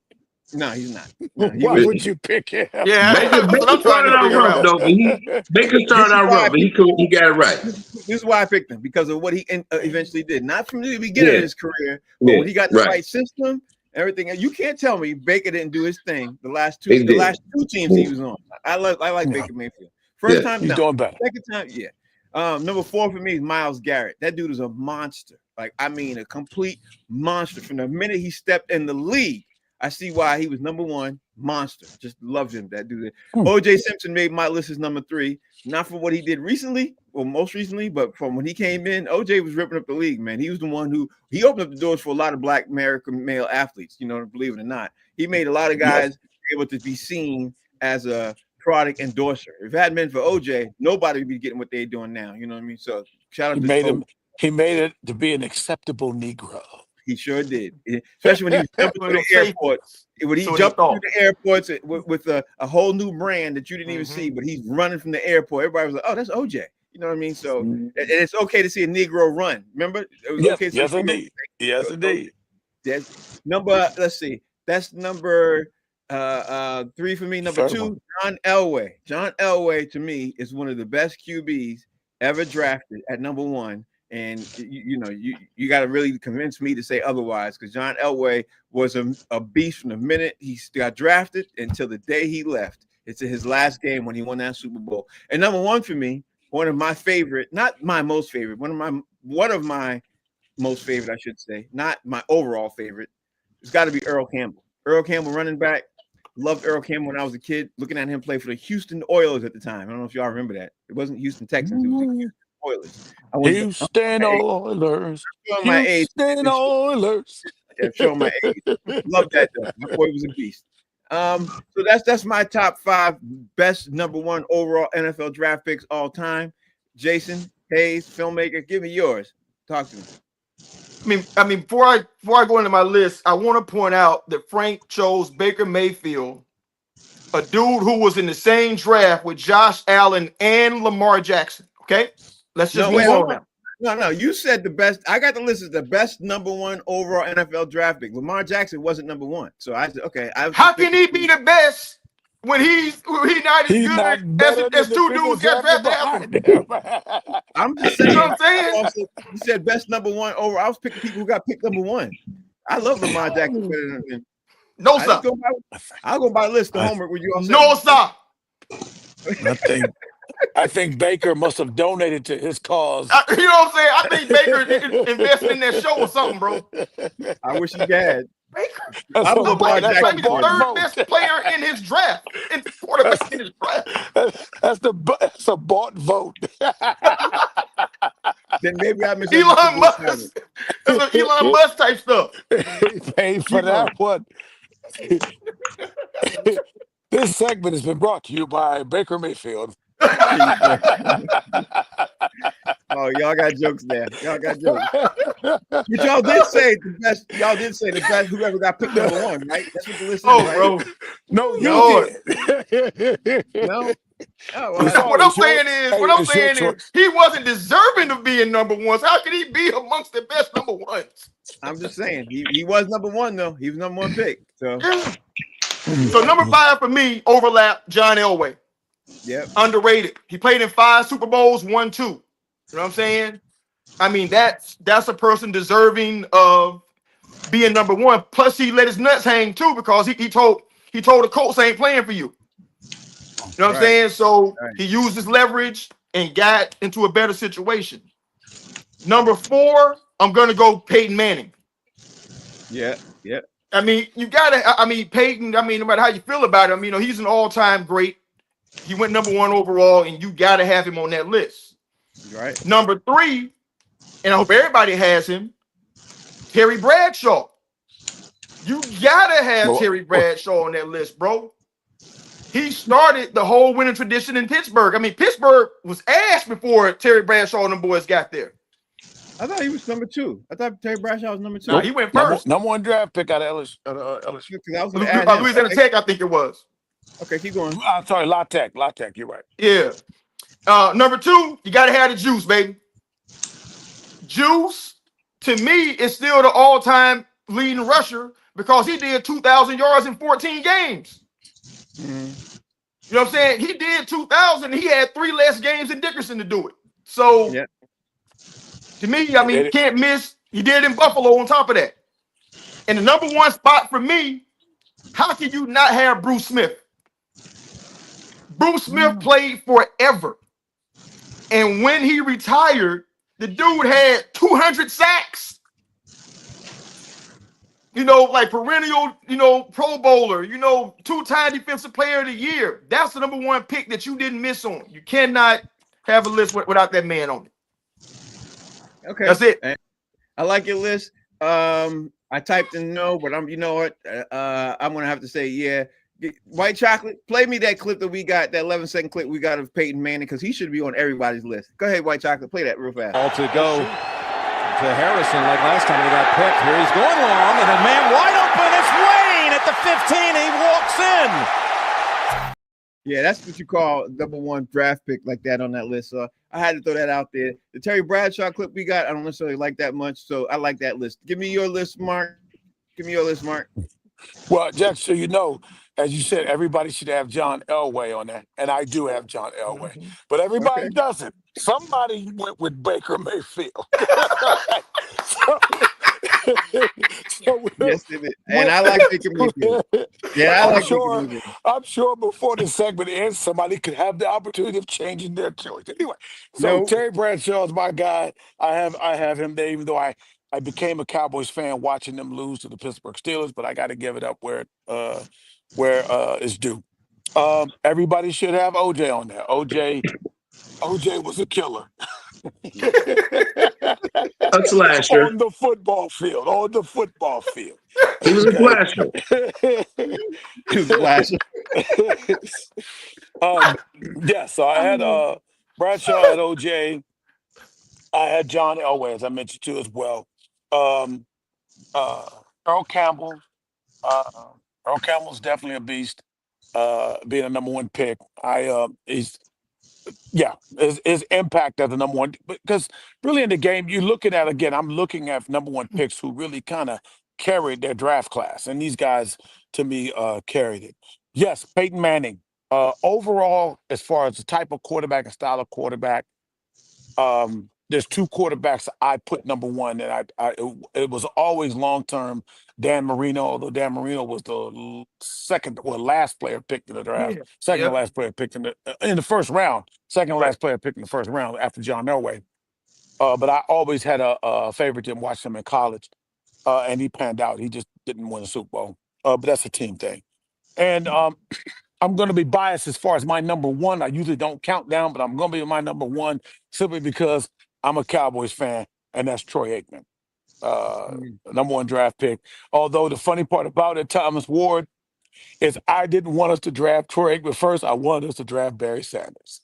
No, he's not. No, Why would you pick him? Yeah, Baker that's what I'm trying started to out figure rough out. though, but Baker started out rough, but he got it right. This is why I picked him, because of what he eventually did. Not from the beginning of his career, but when he got the right system, everything. You can't tell me Baker didn't do his thing. The last two teams he was on. I like Baker Mayfield. First time, he's doing better. Second time, yeah. Number 4 for me is Myles Garrett. That dude is a monster. Like, I mean, a complete monster. From the minute he stepped in the league, I see why he was number 1. Monster. Just loved him, that dude. OJ Simpson made my list as number 3. Not for what he did recently, or most recently, but from when he came in, OJ was ripping up the league, man. He was the one he opened up the doors for a lot of Black American male athletes, believe it or not. He made a lot of guys able to be seen as a product endorser. If it hadn't been for OJ, nobody would be getting what they're doing now. You know what I mean? So shout out to he made it to be an acceptable Negro. He sure did, especially when he was jumping through the airports. When he jumped through the airports with a whole new brand that you didn't even see, but he's running from the airport. Everybody was like, "Oh, that's OJ." You know what I mean? So and it's okay to see a Negro run. Remember, it was okay. Yes, indeed. Yes, indeed. That's number. Let's see. That's number 3 for me. Number 2, John Elway. John Elway to me is one of the best QBs ever drafted at number 1. And you got to really convince me to say otherwise, because John Elway was a beast from the minute he got drafted until the day he left. It's his last game when he won that Super Bowl. And number 1 for me, one of my favorite, not my most favorite, one of my most favorite, I should say, not my overall favorite. It's got to be Earl Campbell. Earl Campbell, running back. Loved Earl Campbell when I was a kid, looking at him play for the Houston Oilers at the time. I don't know if y'all remember that. It wasn't Houston Texans. It was the Houston Oilers. Houston Oilers. Showing my age. Houston Oilers. Yeah, showing my age. Love that though. My boy was a beast. So that's my top 5 best number 1 overall NFL draft picks all time. Jason Hayes, filmmaker, give me yours. Talk to me. I mean, before I go into my list, I want to point out that Frank chose Baker Mayfield, a dude who was in the same draft with Josh Allen and Lamar Jackson. Okay, let's just move on now. No, you said the best. I got the list as the best number 1 overall NFL draft pick. Lamar Jackson wasn't number 1, so I said, okay. How can he be the best when he's not as good as 2 dudes got drafted after him? I'm just saying. You know what I'm saying? You said best number 1 overall. I was picking people who got picked number 1. I love Lamar Jackson better than. No, sir. I'll go by list of homework with you. No, sir. I think Baker must have donated to his cause. You know what I'm saying? I think Baker invested in that show or something, bro. I wish he had. Baker. That's the third best player in his draft. In quarterback in his draft. That's a bought vote. Then maybe I missed Elon Musk. That's some Elon Musk type stuff. He paid for that one. This segment has been brought to you by Baker Mayfield. Oh, y'all got jokes there. Y'all got jokes. But y'all did say the best. Y'all did say the best. Whoever got picked number 1, right? That's what the list is. Oh, right? bro. No, you did. No. Oh, well, what I'm saying is, he wasn't deserving of being number 1. So how could he be amongst the best number 1s? I'm just saying he was number 1 though. He was number 1 pick. So. Yeah. So number 5 for me, overlap John Elway. Yep. Underrated. He played in 5 Super Bowls, won 2. You know what I'm saying? I mean, that's a person deserving of being number one. Plus, he let his nuts hang too because he told the Colts ain't playing for you. You know what I'm saying? So he used his leverage and got into a better situation. Number 4, I'm gonna go Peyton Manning. Yeah. I mean, you gotta. I mean, Peyton. I mean, no matter how you feel about him, he's an all-time great. He went number 1 overall, and you gotta have him on that list. Right. Number 3, and I hope everybody has him. Terry Bradshaw. You gotta have Terry Bradshaw on that list, bro. He started the whole winning tradition in Pittsburgh. I mean, Pittsburgh was ass before Terry Bradshaw and the boys got there. I thought he was number 2. I thought Terry Bradshaw was number 2. No, he went first. Number 1 draft pick out of LSU. I was gonna add him. Louisiana Tech, I think it was. Okay, keep going. I'm sorry, La Tech. You're right. Yeah. Number 2, you gotta have the Juice, baby. Juice, to me, is still the all-time leading rusher because he did 2,000 yards in 14 games. Mm-hmm. You know what I'm saying? He did 2,000. He had 3 less games than Dickerson to do it. So, to me, I mean, you can't miss. He did in Buffalo on top of that. And the number 1 spot for me, how can you not have Bruce Smith? Bruce Smith played forever. And when he retired, the dude had 200 sacks. Like perennial, Pro Bowler, 2-time Defensive Player of the Year. That's the number 1 pick that you didn't miss on. You cannot have a list without that man on it. Okay. That's it. I like your list. I typed in no, but I'm gonna have to say yeah. White Chocolate, play me that clip that we got, that 11-second clip we got of Peyton Manning, because he should be on everybody's list. Go ahead, White Chocolate, play that real fast. All to go to Harrison like last time he got picked. Here he's going long, and then man wide open. It's Wayne at the 15. He walks in. Yeah, that's what you call number 1 draft pick like that on that list. So I had to throw that out there. The Terry Bradshaw clip we got, I don't necessarily like that much, so I like that list. Give me your list, Mark. Well, Jack, so as you said, everybody should have John Elway on that, and I do have John Elway, but everybody doesn't. Somebody went with Baker Mayfield. Yes, it is. And I like Baker Mayfield. Yeah, I like Baker Mayfield. I'm sure before the segment ends, somebody could have the opportunity of changing their choice. Anyway, so Terry Bradshaw is my guy. I have him there, even though I became a Cowboys fan watching them lose to the Pittsburgh Steelers, but I got to give it up where it's due. Everybody should have OJ on there. OJ was a killer. A slasher. On the football field. He was a slasher. So I had Bradshaw, I had OJ. I had John Elway, as I mentioned too, as well. Earl Campbell. Earl Campbell's definitely a beast. Being a number 1 pick. His impact as a number 1, because really in the game, I'm looking at number 1 picks who really kind of carried their draft class, and these guys to me carried it. Yes, Peyton Manning. Overall, as far as the type of quarterback and style of quarterback, there's 2 quarterbacks I put number 1, and it was always long term Dan Marino, although Dan Marino was the last player picked in the draft, second to last player picked in the first round, second to last player picked in the first round after John Elway. But I always had a favorite and watched him in college, and he panned out. He just didn't win a Super Bowl, but that's a team thing. And I'm going to be biased as far as my number 1. I usually don't count down, but I'm going to be my number 1 simply because I'm a Cowboys fan, and that's Troy Aikman, number 1 draft pick. Although the funny part about it, Thomas Ward, is I didn't want us to draft Troy Aikman first. I wanted us to draft Barry Sanders.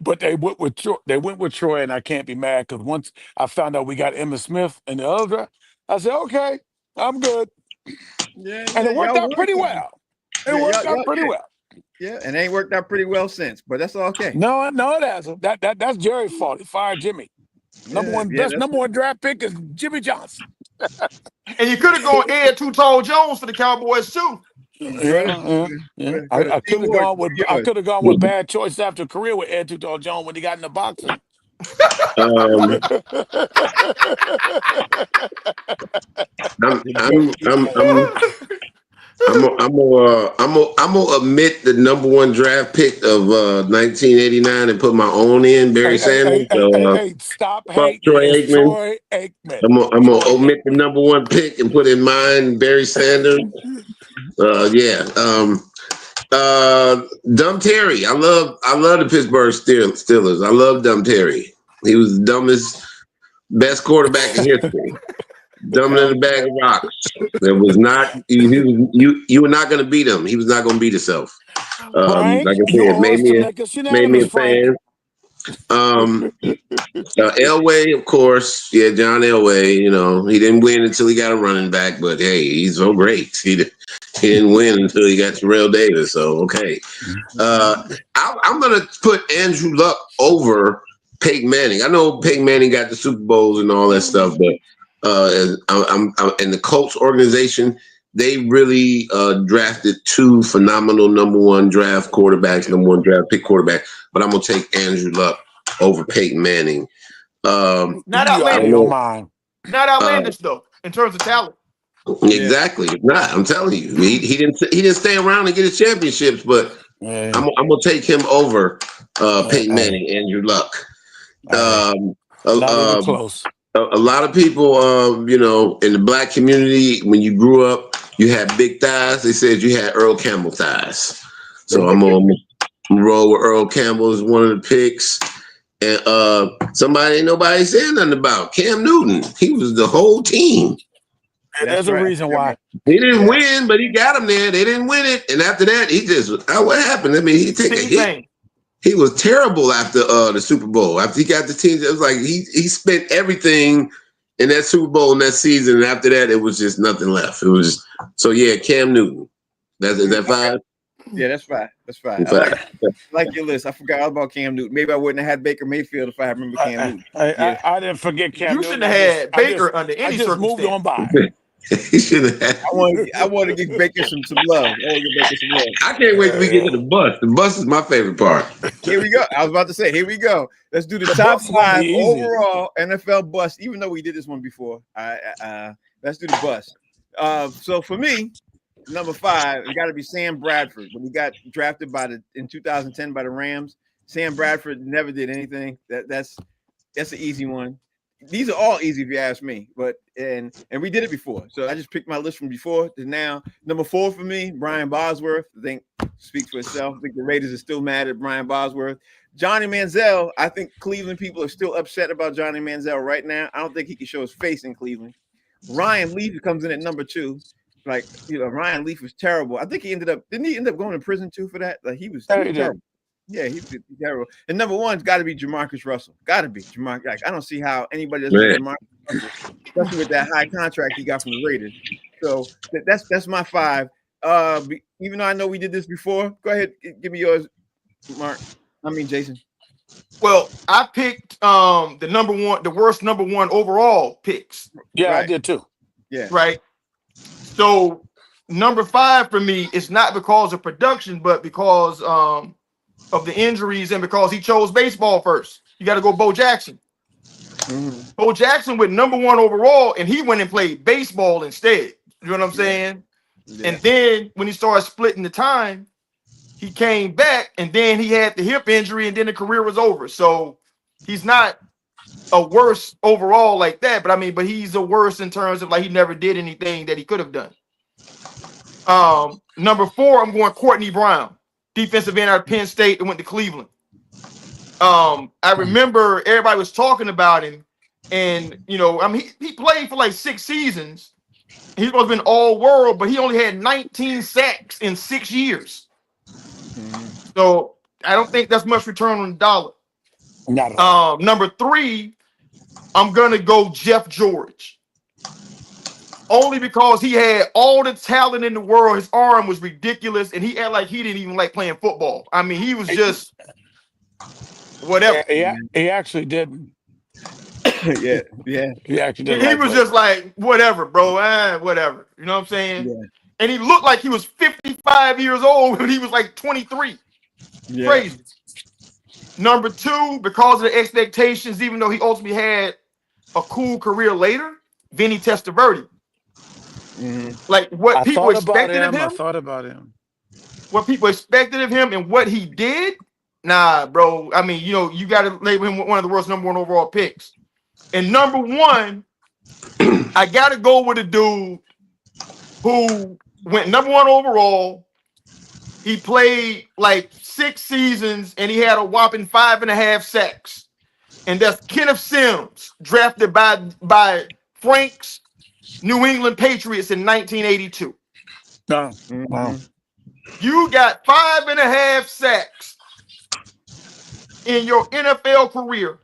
But they went with Troy, and I can't be mad because once I found out we got Emmitt Smith in the other draft, I said, okay, I'm good. And it worked out pretty well. Yeah, and it ain't worked out pretty well since, but that's okay. No, it hasn't. That's Jerry's fault. He fired Jimmy. Number 1 draft pick is Jimmy Johnson. And you could have gone Ed Too Tall Jones for the Cowboys too. Yeah. I could have gone with bad choice after a career with Ed Too Tall Jones when he got in the boxing. Um, I'm gonna omit the number one draft pick of 1989 and put my own in, Barry Sanders. Hey, stop Fuck hating. Troy It's Aikman. Troy Aikman. I'm gonna omit the number one pick and put in mine, Barry Sanders. Yeah. Dumb Terry. I love the Pittsburgh Steelers. I love Dumb Terry. He was the dumbest, best quarterback in history. Dumber than a bag of rocks. It was not you were not going to beat him. He was not going to beat himself. Frank, Like I you said, owe us to make us made me unanimous, a Frank. fan. Elway, of course, yeah, John Elway. You know, he didn't win until he got a running back, but hey, he's so great. He didn't win until he got Terrell Davis. So okay, I'm gonna put Andrew Luck over Peyton Manning. I know Peyton Manning got the Super Bowls and all that stuff, but I'm in the Colts organization. They really drafted two phenomenal number one draft quarterbacks, number one draft pick quarterback. But I'm gonna take Andrew Luck over Peyton Manning. Not You out of your outlandish. mind. Not outlandish though, in terms of talent. Exactly. It's not. I'm telling you, he didn't stay around and get his championships, but I'm gonna take him over Peyton Manning, Andrew Luck. Not even close. A lot of people, you know, in the black community, when you grew up, you had big thighs. They said you had Earl Campbell thighs. So I'm gonna roll with Earl Campbell as one of the picks. And somebody ain't nobody saying nothing about Cam Newton. He was the whole team. There's a reason why. He didn't win, but he got him there. They didn't win it. And after that, he just, what happened? I mean, he took a hit. He was terrible after the Super Bowl. After he got the team, it was like he spent everything in that Super Bowl in that season. And after that, it was just nothing left. It was yeah, Cam Newton. Is that 5? Yeah, that's 5. That's 5. I like your list. I forgot all about Cam Newton. Maybe I wouldn't have had Baker Mayfield if I remember Cam Newton. I didn't forget Cam Newton. You shouldn't have had Baker under any circumstance. Moved on by. He should have had. I want to give Baker some love. I can't wait till we get to the bus. The bus is my favorite part. Here we go. I was about to say, here we go. Let's do the top 5 overall NFL bust. Even though we did this one before, let's do the bust. So for me, number 5, it got to be Sam Bradford. When he got drafted in 2010 by the Rams, Sam Bradford never did anything. That's an easy one. These are all easy if you ask me, but and we did it before. So I just picked my list from before to now. Number 4 for me, Brian Bosworth. I think speaks for itself. I think the Raiders are still mad at Brian Bosworth. Johnny Manziel, I think Cleveland people are still upset about Johnny Manziel right now. I don't think he can show his face in Cleveland. Ryan Leaf comes in at number 2. Like, you know, Ryan Leaf was terrible. I think didn't he end up going to prison too for that? Like he was terrible. Yeah, he's terrible. And number 1's got to be Jamarcus Russell. Got to be Jamarcus. Like, I don't see how anybody doesn't get Jamarcus Russell, especially with that high contract he got from the Raiders. So that's my 5. Even though I know we did this before, go ahead, give me yours, Mark. Jason. Well, I picked the worst number 1 overall picks. Yeah, right. I did too. Yeah. Right. So number 5 for me is not because of production, but because of the injuries and because he chose baseball first. You got to go Bo Jackson. Bo Jackson went number 1 overall, and he went and played baseball instead. You know what I'm saying? Yeah. And then when he started splitting the time, he came back, and then he had the hip injury, and then the career was over. So he's not a worse overall like that, but he's a worse in terms of like he never did anything that he could have done. Number 4, I'm going Courtney Brown, defensive end out of Penn State that went to Cleveland. I remember everybody was talking about him, and he played for like 6 seasons. He's supposed to have been all world, but he only had 19 sacks in 6 years. So I don't think that's much return on the dollar. Not at all. Number 3, I'm gonna go Jeff George. Only because he had all the talent in the world. His arm was ridiculous, and he acted like he didn't even like playing football. I mean, he was just whatever. Yeah, he actually didn't. yeah. He actually didn't. He was just like, whatever, bro. Whatever. You know what I'm saying? Yeah. And he looked like he was 55 years old when he was like 23. Yeah. Crazy. Number two, because of the expectations, even though he ultimately had a cool career later, Vinny Testaverde. Like what I people thought about expected of him. I him, thought about him. and what he did. Nah, bro. I mean, you got to label him one of the world's number one overall picks. And number one, I got to go with a dude who went number one overall. He played like 6 seasons and he had a whopping 5.5 sacks. And that's Kenneth Sims, drafted by Frank's New England Patriots in 1982. No. Wow. You got 5.5 sacks in your NFL career.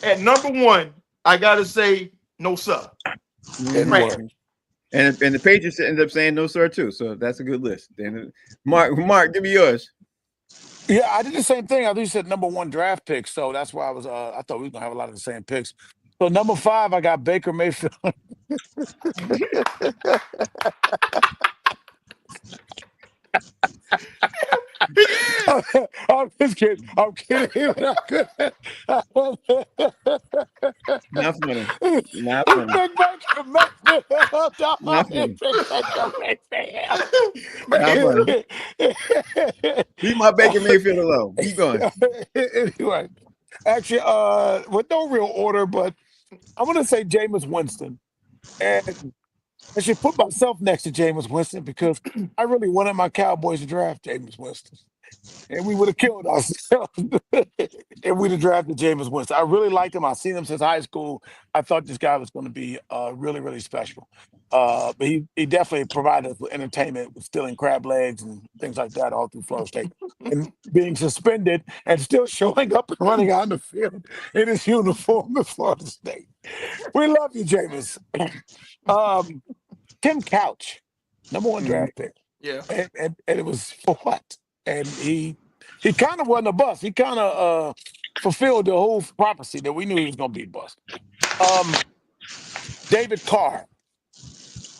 At number one, I gotta say, no sir. Right. And the Patriots ended up saying no sir too. So that's a good list. Mark, give me yours. Yeah, I did the same thing. I think you said number one draft pick, so that's why I thought we were gonna have a lot of the same picks. So number 5, I got Baker Mayfield. I'm just kidding. I'm kidding. Not funny. Not funny. Not funny. Not funny. Leave my Baker Mayfield alone. Keep going. Anyway, actually, with no real order, but I'm gonna say Jameis Winston, and I should put myself next to Jameis Winston because I really wanted my Cowboys to draft Jameis Winston. And we would have killed ourselves if we'd have drafted Jameis Winston. I really liked him. I've seen him since high school. I thought this guy was going to be really, really special. But he definitely provided us with entertainment with stealing crab legs and things like that all through Florida State. And being suspended and still showing up and running on the field in his uniform at Florida State. We love you, Jameis. Tim Couch, number one draft pick. Yeah. And it was for what? And he kind of wasn't a bust. He kind of fulfilled the whole prophecy that we knew he was going to be a bust. David Carr.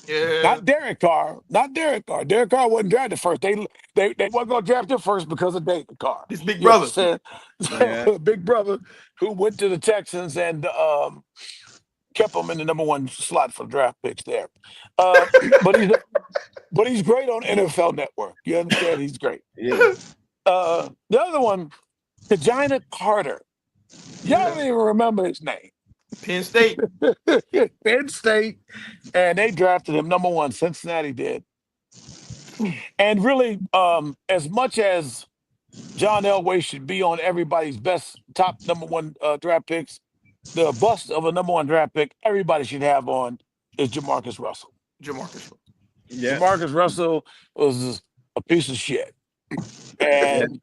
Yeah. Not Derek Carr. Derek Carr wasn't drafted first. They wasn't going to draft him first because of David Carr. His big brother. So, big brother who went to the Texans and kept him in the number one slot for draft picks there. But he's great on NFL Network. You understand? He's great. Yeah. The other one, Regina Carter. Y'all don't even remember his name. Penn State. Penn State. And they drafted him number one. Cincinnati did. And really, as much as John Elway should be on everybody's best top number one draft picks, the bust of a number one draft pick everybody should have on is Jamarcus Russell. Yeah. Jamarcus Russell was a piece of shit. And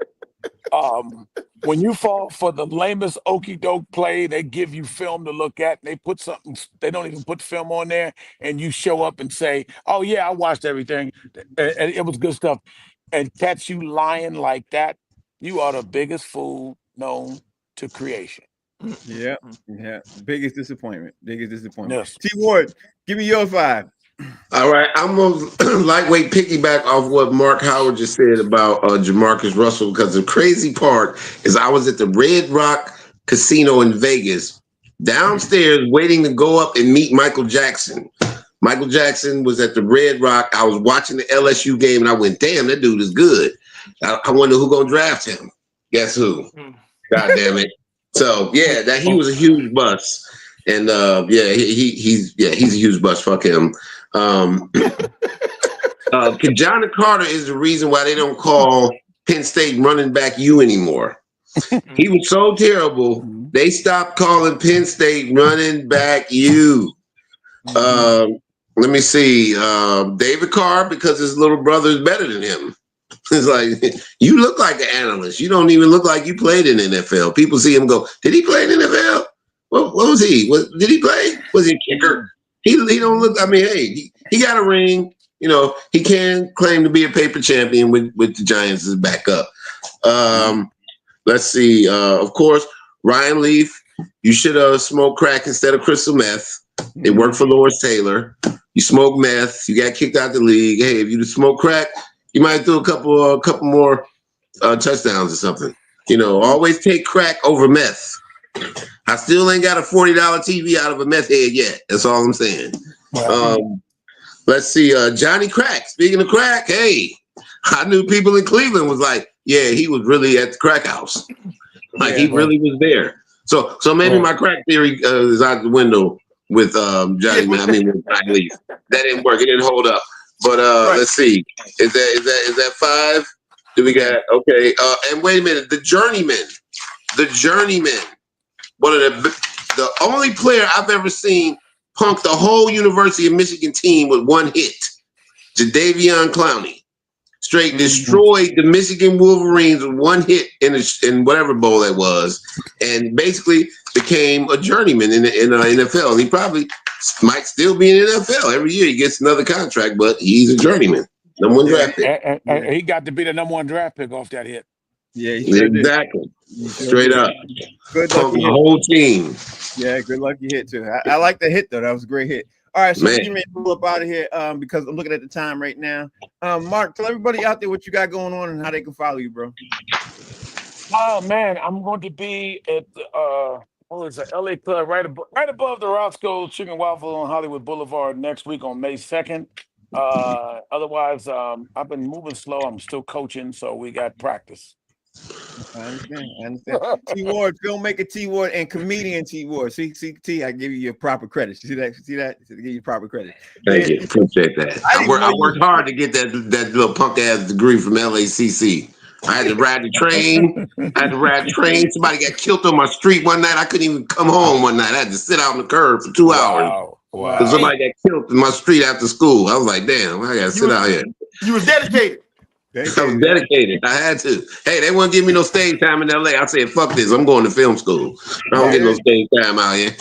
when you fall for the lamest okey doke play, they give you film to look at. And they put something, they don't even put film on there. And you show up and say, oh, yeah, I watched everything. And it was good stuff. And catch you lying like that, you are the biggest fool known to creation. Yeah. Biggest disappointment. Yes. T Ward, give me your 5. All right, I'm gonna lightweight piggyback off what Mark Howard just said about Jamarcus Russell, because the crazy part is I was at the Red Rock Casino in Vegas, downstairs waiting to go up and meet Michael Jackson. Michael Jackson was at the Red Rock. I was watching the LSU game and I went, damn, that dude is good. I wonder who gonna draft him. Guess who? God damn it. So yeah, that he was a huge bust. And he's a huge bust. Fuck him. Kajana Carter is the reason why they don't call Penn State running back U anymore. He was so terrible, they stopped calling Penn State running back U. Let me see. David Carr, because his little brother is better than him. It's like, you look like an analyst. You don't even look like you played in the NFL. People see him go, did he play in the NFL? What was he? Did he play? Was he a kicker? He don't look. I mean, hey, he got a ring. You know, he can claim to be a paper champion with the Giants as backup. Let's see. Of course, Ryan Leaf. You should have smoked crack instead of crystal meth. It worked for Lawrence Taylor. You smoked meth. You got kicked out the league. Hey, if you smoke crack, you might do a couple more touchdowns or something. You know, always take crack over meth. I still ain't got a $40 TV out of a meth head yet. That's all I'm saying. Let's see. Johnny Crack. Speaking of crack, hey, I knew people in Cleveland was like, yeah, he was really at the crack house. Like he really was there. So maybe my crack theory is out the window with Johnny. I mean, with Johnny Leaf. That didn't work. It didn't hold up. But let's see. Is that 5? Do we got okay? And wait a minute. The Journeyman. One of the only player I've ever seen punk the whole University of Michigan team with one hit. Jadeveon Clowney. Straight destroyed the Michigan Wolverines with one hit in whatever bowl that was, and basically became a journeyman in the NFL. And he probably might still be in the NFL. Every year he gets another contract, but he's a journeyman. Number 1 draft pick. He got to be the number 1 draft pick off that hit. Yeah, he sure exactly. Sure straight did. up. Good luck. The whole team. Yeah, good luck you hit too. I like the hit though. That was a great hit. All right, so let me pull up out of here because I'm looking at the time right now. Mark, tell everybody out there what you got going on and how they can follow you, bro. Oh man, I'm going to be at what is it, LA Club right above the Roscoe Chicken Waffle on Hollywood Boulevard next week on May 2nd. Otherwise, I've been moving slow. I'm still coaching, so we got practice. I understand. T Ward, filmmaker T Ward, and comedian T Ward. See, T, I give you your proper credit. See that? I give you proper credit. Thank you. Appreciate that. I worked hard to get that little punk ass degree from LACC. I had to ride the train. Somebody got killed on my street one night. I couldn't even come home one night. I had to sit out on the curb for 2 hours. Wow. Because somebody got killed in my street after school. I was like, damn, I got to sit out here. You was dedicated. I was dedicated. I had to. Hey, they wouldn't give me no stage time in LA. I said, fuck this. I'm going to film school. I don't get no stage time out here.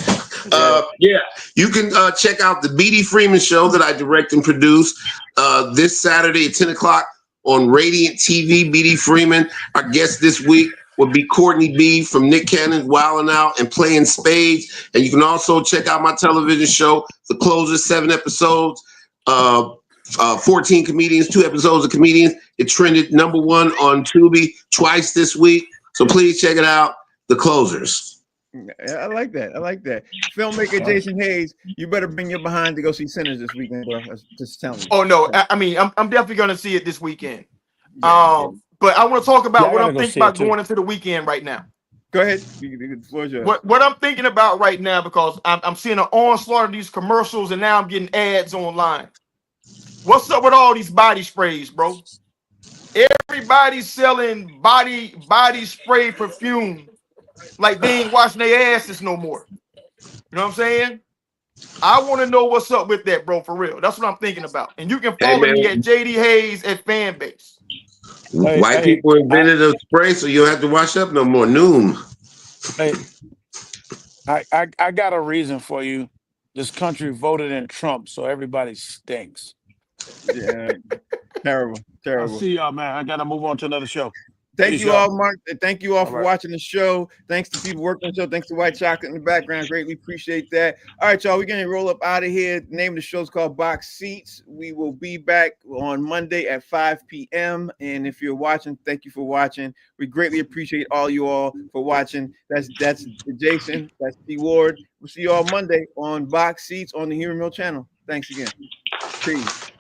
You can check out the B.D. Freeman Show that I direct and produce this Saturday at 10 o'clock on Radiant TV. B.D. Freeman. Our guest this week will be Courtney B from Nick Cannon's Wildin' Out and Playing Spades. And you can also check out my television show, The Closer, 7 episodes. 14 comedians, 2 episodes of comedians. It trended number 1 on Tubi twice this week. So please check it out. The Closers. I like that. Filmmaker Jason Hayes, you better bring your behind to go see Sinners this weekend, bro. Just tell me. Oh no, I mean I'm definitely gonna see it this weekend. But I want to talk about what I'm thinking about going into the weekend right now. Go ahead. The floor's yours. What I'm thinking about right now, because I'm seeing an onslaught of these commercials and now I'm getting ads online. What's up with all these body sprays, bro? Everybody's selling body spray perfume like they ain't washing their asses no more. You know what I'm saying? I want to know what's up with that, bro, for real. That's what I'm thinking about. And you can follow me at JD Hayes at Fanbase. White people invented a spray so you don't have to wash up no more. Noom. Hey, I got a reason for you. This country voted in Trump, so everybody stinks. Yeah, terrible. I'll see y'all, man. I gotta move on to another show. Thank you all, Mark. Thank you all for watching the show. Thanks to people working on the show. Thanks to White Chocolate in the background. Greatly appreciate that. All right, y'all. We're gonna roll up out of here. The name of the show is called Box Seats. We will be back on Monday at 5 p.m. And if you're watching, thank you for watching. We greatly appreciate all you all for watching. That's Jason. That's T Ward. We'll see you all Monday on Box Seats on the Hero Mill channel. Thanks again. Peace.